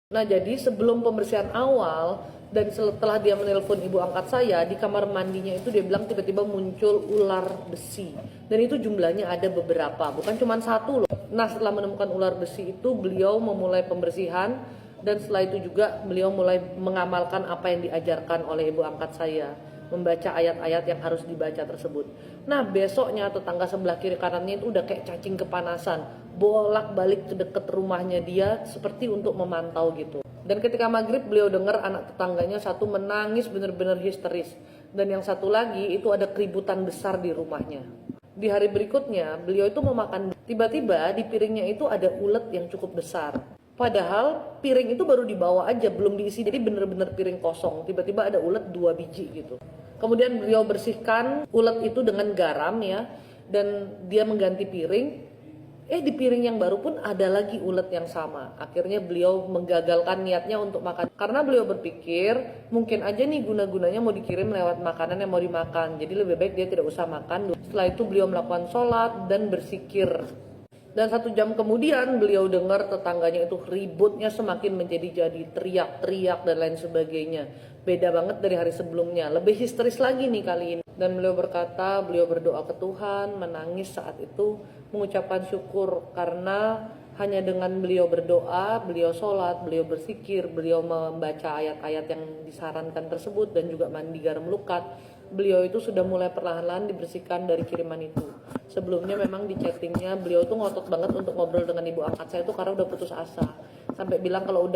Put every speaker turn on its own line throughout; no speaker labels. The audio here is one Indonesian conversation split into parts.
Nah, jadi sebelum pembersihan awal dan setelah dia menelpon ibu angkat saya, di kamar mandinya itu dia bilang tiba-tiba muncul ular besi. Dan itu jumlahnya ada beberapa, bukan cuma satu loh. Nah, setelah menemukan ular besi itu beliau memulai pembersihan dan setelah itu juga beliau mulai mengamalkan apa yang diajarkan oleh ibu angkat saya, membaca ayat-ayat yang harus dibaca tersebut. Nah, besoknya tetangga sebelah kiri kanannya itu udah kayak cacing kepanasan, bolak-balik ke deket rumahnya dia seperti untuk memantau gitu. Dan ketika maghrib beliau dengar anak tetangganya satu menangis benar-benar histeris, dan yang satu lagi itu ada keributan besar di rumahnya. Di hari berikutnya beliau itu mau makan, tiba-tiba di piringnya itu ada ulet yang cukup besar. Padahal piring itu baru dibawa aja, belum diisi, jadi bener-bener piring kosong. Tiba-tiba ada ulet 2 biji gitu. Kemudian beliau bersihkan ulet itu dengan garam ya, dan dia mengganti piring. Di piring yang baru pun ada lagi ulet yang sama. Akhirnya beliau menggagalkan niatnya untuk makan. Karena beliau berpikir mungkin aja nih guna-gunanya mau dikirim lewat makanan yang mau dimakan. Jadi lebih baik dia tidak usah makan. Setelah itu beliau melakukan sholat dan berzikir. Dan 1 jam kemudian beliau dengar tetangganya itu ributnya semakin menjadi-jadi, teriak-teriak dan lain sebagainya. Beda banget dari hari sebelumnya, lebih histeris lagi nih kali ini. Dan beliau berkata, beliau berdoa ke Tuhan, menangis saat itu, mengucapkan syukur karena hanya dengan beliau berdoa, beliau sholat, beliau berzikir, beliau membaca ayat-ayat yang disarankan tersebut dan juga mandi garam lukat, beliau itu sudah mulai perlahan-lahan dibersihkan dari kiriman itu. Sebelumnya memang di chattingnya beliau tuh ngotot banget untuk ngobrol dengan ibu angkat saya tuh karena udah putus asa, sampai bilang kalau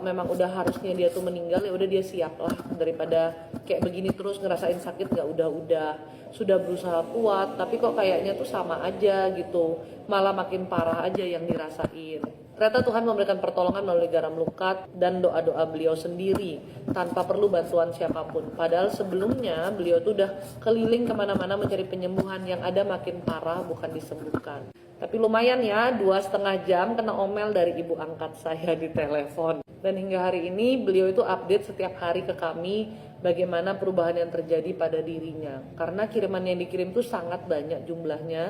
memang udah harusnya dia tuh meninggal ya udah dia siap lah, daripada kayak begini terus ngerasain sakit. Nggak, udah sudah berusaha kuat tapi kok kayaknya tuh sama aja gitu, malah makin parah aja yang dirasain. Ternyata Tuhan memberikan pertolongan melalui garam lukat dan doa-doa beliau sendiri tanpa perlu bantuan siapapun. Padahal sebelumnya beliau tuh udah keliling kemana-mana mencari penyembuhan, yang ada makin parah bukan disembuhkan. Tapi lumayan ya, 2,5 jam kena omel dari ibu angkat saya di telepon. Dan hingga hari ini beliau itu update setiap hari ke kami bagaimana perubahan yang terjadi pada dirinya. Karena kiriman yang dikirim tuh sangat banyak jumlahnya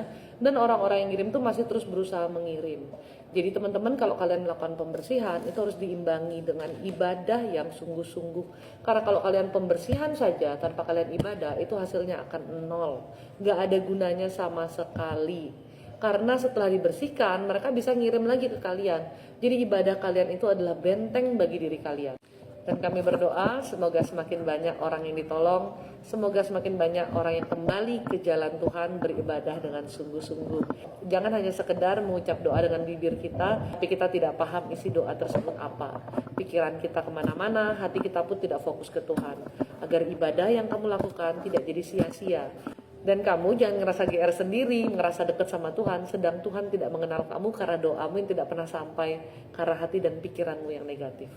dan orang-orang yang kirim tuh masih terus berusaha mengirim. Jadi teman-teman, kalau kalian melakukan pembersihan itu harus diimbangi dengan ibadah yang sungguh-sungguh. Karena kalau kalian pembersihan saja tanpa kalian ibadah, itu hasilnya akan nol. Gak ada gunanya sama sekali. Karena setelah dibersihkan, mereka bisa ngirim lagi ke kalian. Jadi ibadah kalian itu adalah benteng bagi diri kalian. Dan kami berdoa semoga semakin banyak orang yang ditolong, semoga semakin banyak orang yang kembali ke jalan Tuhan beribadah dengan sungguh-sungguh. Jangan hanya sekedar mengucap doa dengan bibir kita, tapi kita tidak paham isi doa tersebut apa. Pikiran kita kemana-mana, hati kita pun tidak fokus ke Tuhan. Agar ibadah yang kamu lakukan tidak jadi sia-sia. Dan kamu jangan ngerasa GR sendiri, ngerasa dekat sama Tuhan, sedang Tuhan tidak mengenal kamu karena doamu yang tidak pernah sampai, karena hati dan pikiranmu yang negatif.